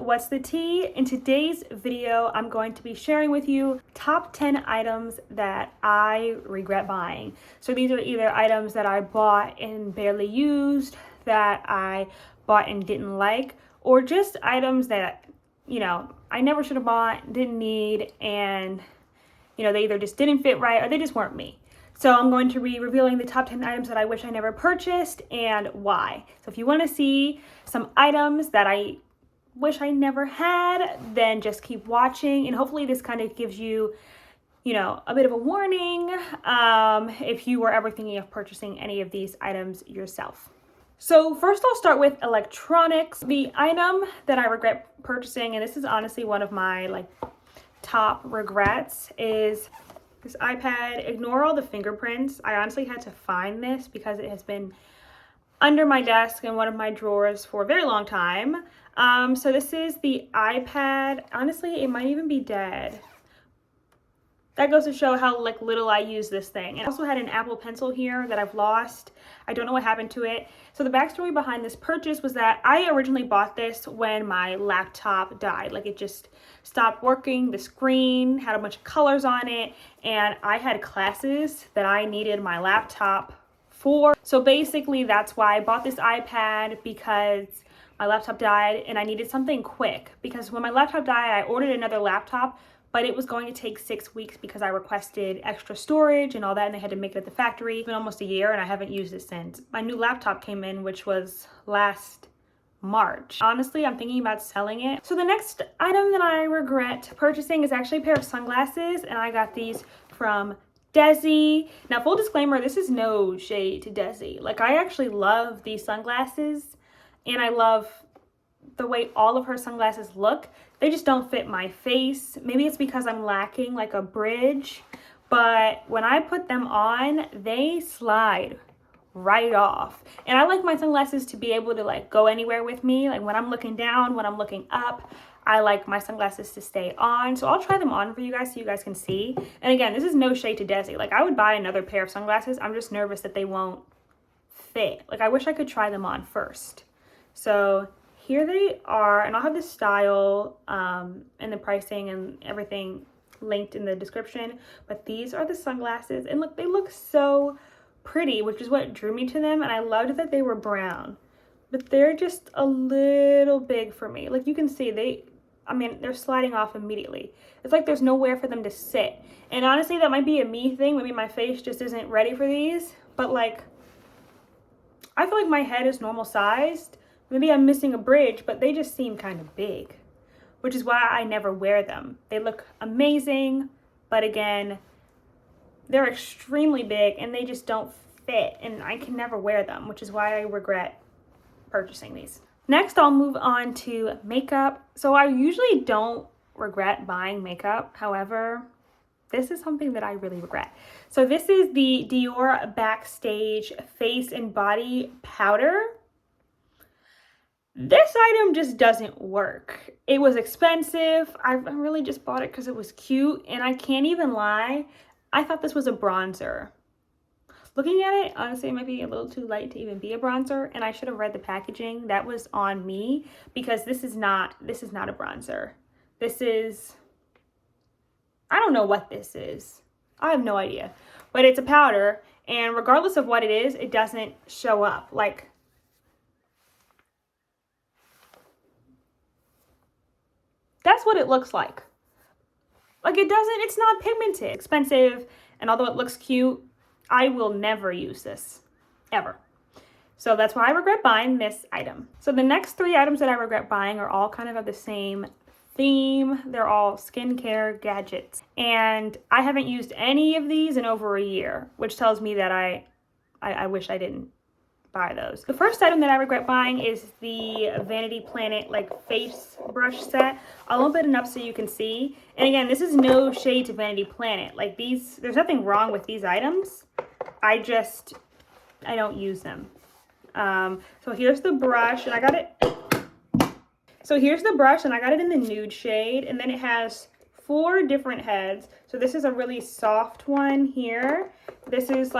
what's the tea? In today's video, I'm going to be sharing with you top 10 items that I regret buying. So these are either items that I bought and barely used, that I bought and didn't like, or just items that, I never should have bought, didn't need, and, they either just didn't fit right or they just weren't me. So I'm going to be revealing the top 10 items that I wish I never purchased and why. So if you want to see some items that I wish I never had, then just keep watching. And hopefully this kind of gives you, a bit of a warning if you were ever thinking of purchasing any of these items yourself. So first I'll start with electronics. The item that I regret purchasing, and this is honestly one of my top regrets, is this iPad. Ignore all the fingerprints. I honestly had to find this because it has been under my desk in one of my drawers for a very long time. So this is the iPad. Honestly, it might even be dead. That goes to show how little I use this thing. And I also had an Apple Pencil here that I've lost. I don't know what happened to it. So the backstory behind this purchase was that I originally bought this when my laptop died. It just stopped working. The screen had a bunch of colors on it, and I had classes that I needed my laptop for. So basically that's why I bought this iPad, because my laptop died and I needed something quick. Because when my laptop died, I ordered another laptop, but it was going to take 6 weeks because I requested extra storage and all that, and they had to make it at the factory. It's been almost a year and I haven't used it since. My new laptop came in, which was last March. Honestly, I'm thinking about selling it. So the next item that I regret purchasing is actually a pair of sunglasses, and I got these from DEZI. Now, full disclaimer, this is no shade to DEZI. I actually love these sunglasses, and I love the way all of her sunglasses look. They just don't fit my face. Maybe it's because I'm lacking a bridge, but when I put them on, they slide right off. And I like my sunglasses to be able to go anywhere with me. When I'm looking down, when I'm looking up, I like my sunglasses to stay on. So I'll try them on for you guys so you guys can see. And again, this is no shade to DEZI. I would buy another pair of sunglasses. I'm just nervous that they won't fit. I wish I could try them on first. So here they are, and I'll have the style and the pricing and everything linked in the description. But these are the sunglasses, and look, they look so pretty, which is what drew me to them. And I loved that they were brown, but they're just a little big for me. You can see they're sliding off immediately. It's there's nowhere for them to sit. And honestly, that might be a me thing. Maybe my face just isn't ready for these, but I feel my head is normal sized. Maybe I'm missing a bridge, but they just seem kind of big, which is why I never wear them. They look amazing, but again, they're extremely big and they just don't fit, and I can never wear them, which is why I regret purchasing these. Next, I'll move on to makeup. So I usually don't regret buying makeup. However, this is something that I really regret. So this is the Dior Backstage Face and Body Powder. This item just doesn't work. It was expensive. I really just bought it because it was cute, and I can't even lie, I thought this was a bronzer. Looking at it, honestly, it might be a little too light to even be a bronzer, and I should have read the packaging. That was on me, because this is not a bronzer. This is, I don't know what this is. I have no idea, but it's a powder, and regardless of what it is, it doesn't show up. That's what it looks like. It's not pigmented. Expensive, and although it looks cute, I will never use this, ever. So that's why I regret buying this item. So the next 3 items that I regret buying are all kind of the same theme. They're all skincare gadgets. And I haven't used any of these in over a year, which tells me that I wish I didn't buy those. The first item that I regret buying is the Vanity Planet face brush set. I'll open it up so you can see. And again, this is no shade to Vanity Planet. There's nothing wrong with these items. I don't use them. So here's the brush, and I got it. So here's the brush, and I got it in the nude shade, and then it has 4 different heads. So this is a really soft one here. This is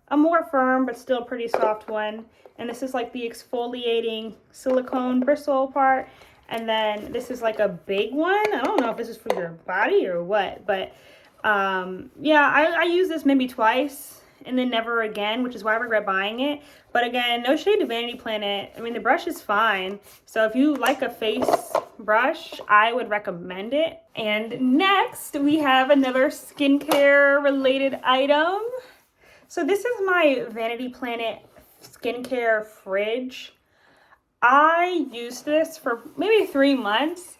a more firm but still pretty soft one, and this is the exfoliating silicone bristle part, And then this is like a big one. I don't know if this is for your body or what, but yeah, I use this maybe twice and then never again, which is why I regret buying it. But again, no shade to Vanity Planet. I mean, the brush is fine. So if you like a face brush, I would recommend it. And next, we have another skincare related item. So this is my Vanity Planet skincare fridge. I used this for maybe 3 months,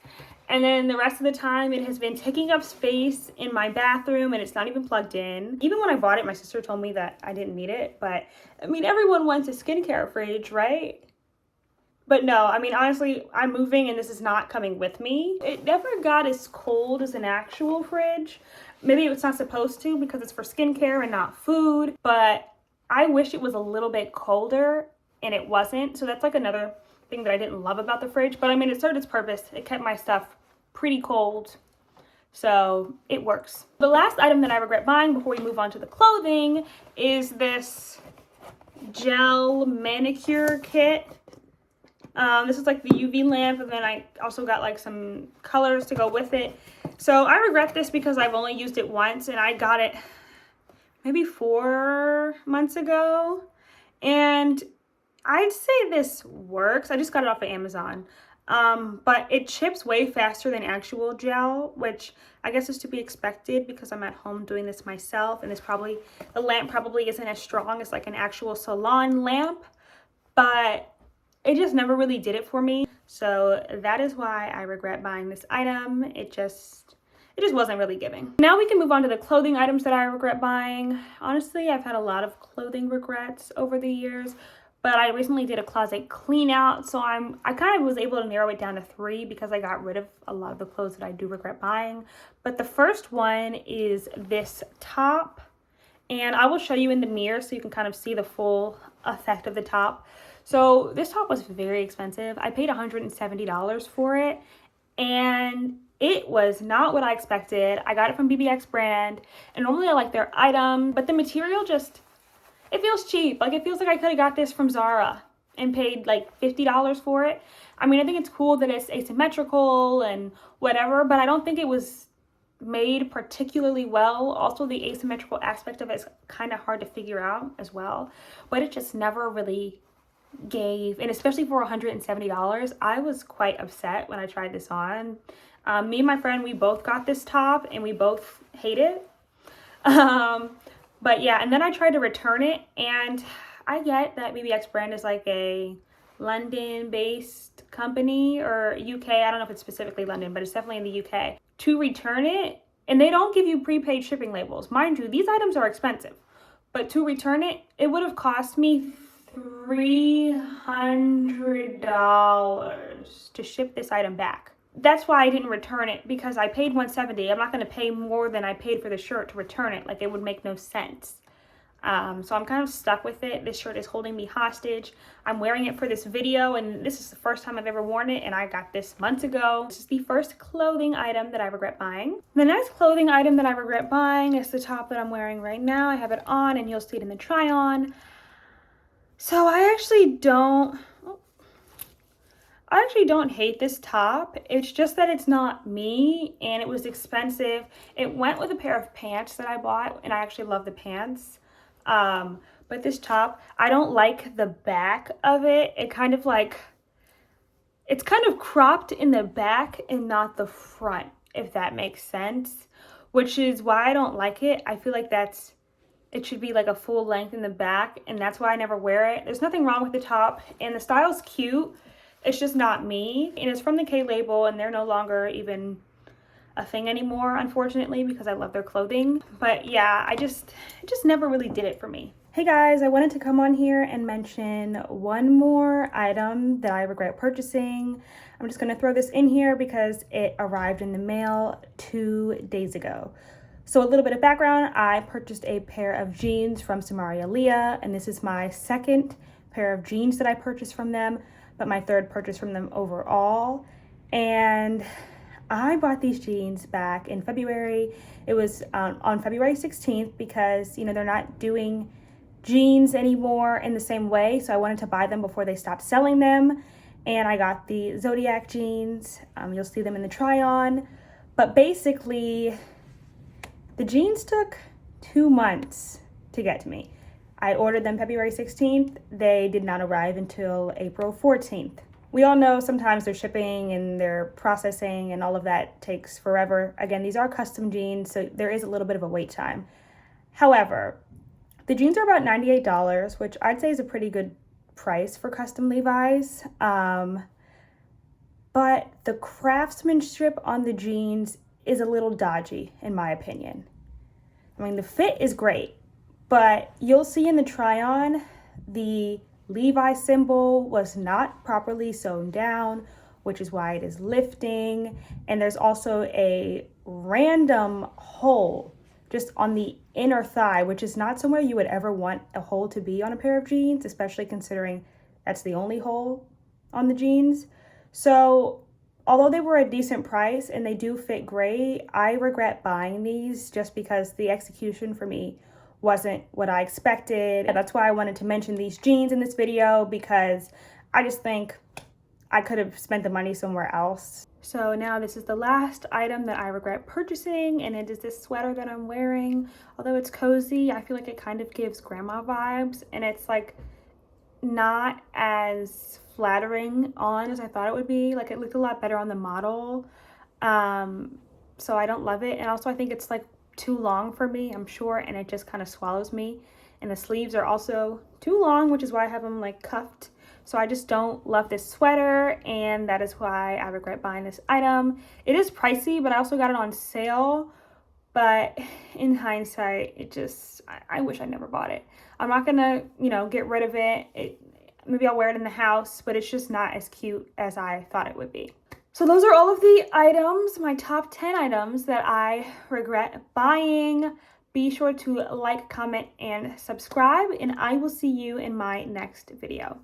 and then the rest of the time it has been taking up space in my bathroom, and it's not even plugged in. Even when I bought it, my sister told me that I didn't need it, but I mean, everyone wants a skincare fridge, right? But no, I mean, honestly, I'm moving and this is not coming with me. It never got as cold as an actual fridge. Maybe it's not supposed to because it's for skincare and not food, but I wish it was a little bit colder, and it wasn't. So that's like another thing that I didn't love about the fridge, but I mean, it served its purpose. It kept my stuff pretty cold, so it works. The last item that I regret buying before we move on to the clothing is this gel manicure kit. This is like the UV lamp, and then I also got like some colors to go with it. So I regret this because I've only used it once, and I got it maybe 4 months ago, and I'd say this works. I just got it off of Amazon. But it chips way faster than actual gel, which I guess is to be expected because I'm at home doing this myself, and the lamp probably isn't as strong as like an actual salon lamp, but it just never really did it for me. So that is why I regret buying this item. It just wasn't really giving. Now we can move on to the clothing items that I regret buying. Honestly, I've had a lot of clothing regrets over the years, but I recently did a closet clean out, so I kind of was able to narrow it down to 3 because I got rid of a lot of the clothes that I do regret buying. But the first one is this top, and I will show you in the mirror so you can kind of see the full effect of the top. So this top was very expensive. I paid $170 for it, and it was not what I expected. I got it from BBX brand, and normally I like their item, but the material just, it feels cheap. Like, it feels like I could have got this from Zara and paid like $50 for it. I mean, I think it's cool that it's asymmetrical and whatever, but I don't think it was made particularly well. Also, the asymmetrical aspect of it is kind of hard to figure out as well, but it just never really gave, and especially for $170, I was quite upset when I tried this on. Me and my friend, we both got this top and we both hate it. But yeah, and then I tried to return it, and I get that BBX brand is like a London-based company, or UK. I don't know if it's specifically London, but it's definitely in the UK. To return it, and they don't give you prepaid shipping labels. Mind you, these items are expensive, but to return it, it would have cost me $300 to ship this item back. That's why I didn't return it, because I paid $170. I'm not going to pay more than I paid for the shirt to return it. Like, it would make no sense. So I'm kind of stuck with it. This shirt is holding me hostage. I'm wearing it for this video, and this is the first time I've ever worn it, and I got this months ago. This is the first clothing item that I regret buying. The next clothing item that I regret buying is the top that I'm wearing right now. I have it on, and you'll see it in the try on. So I actually don't hate this top. It's just that it's not me, and it was expensive. It went with a pair of pants that I bought, and I actually love the pants. But this top, I don't like the back of it. It's kind of cropped in the back and not the front, if that makes sense, which is why I don't like it. I feel like it should be like a full length in the back, and that's why I never wear it. There's nothing wrong with the top, and the style's cute. It's just not me, and it's from the K label, and they're no longer even a thing anymore, unfortunately, because I love their clothing. But yeah, it just never really did it for me. Hey guys, I wanted to come on here and mention one more item that I regret purchasing. I'm just gonna throw this in here because it arrived in the mail 2 days ago. So a little bit of background, I purchased a pair of jeans from Samaria Leah, and this is my second pair of jeans that I purchased from them, but my third purchase from them overall. And I bought these jeans back in February. It was on February 16th because, you know, they're not doing jeans anymore in the same way. So I wanted to buy them before they stopped selling them. and I got the Zodiac jeans. You'll see them in the try on. But basically, the jeans took 2 months to get to me. I ordered them February 16th. They did not arrive until April 14th. We all know sometimes their shipping and their processing and all of that takes forever. Again, these are custom jeans, so there is a little bit of a wait time. However, the jeans are about $98, which I'd say is a pretty good price for custom Levi's. But the craftsmanship on the jeans is a little dodgy, in my opinion. I mean, the fit is great, but you'll see in the try-on, the Levi symbol was not properly sewn down, which is why it is lifting. And there's also a random hole just on the inner thigh, which is not somewhere you would ever want a hole to be on a pair of jeans, especially considering that's the only hole on the jeans. So although they were a decent price and they do fit great, I regret buying these just because the execution for me wasn't what I expected. And that's why I wanted to mention these jeans in this video, because I just think I could have spent the money somewhere else. So now this is the last item that I regret purchasing, and it is this sweater that I'm wearing. Although it's cozy, I feel like it kind of gives grandma vibes, and it's like not as flattering on as I thought it would be. Like, it looked a lot better on the model. So I don't love it. And also I think it's like too long for me, I'm sure, and it just kind of swallows me. And the sleeves are also too long, which is why I have them like cuffed. So I just don't love this sweater, and that is why I regret buying this item. It is pricey, but I also got it on sale. But in hindsight, it just, I wish I never bought it. I'm not gonna, get rid of it. Maybe I'll wear it in the house, but it's just not as cute as I thought it would be. So those are all of the items, my top 10 items that I regret buying. Be sure to like, comment, and subscribe, and I will see you in my next video.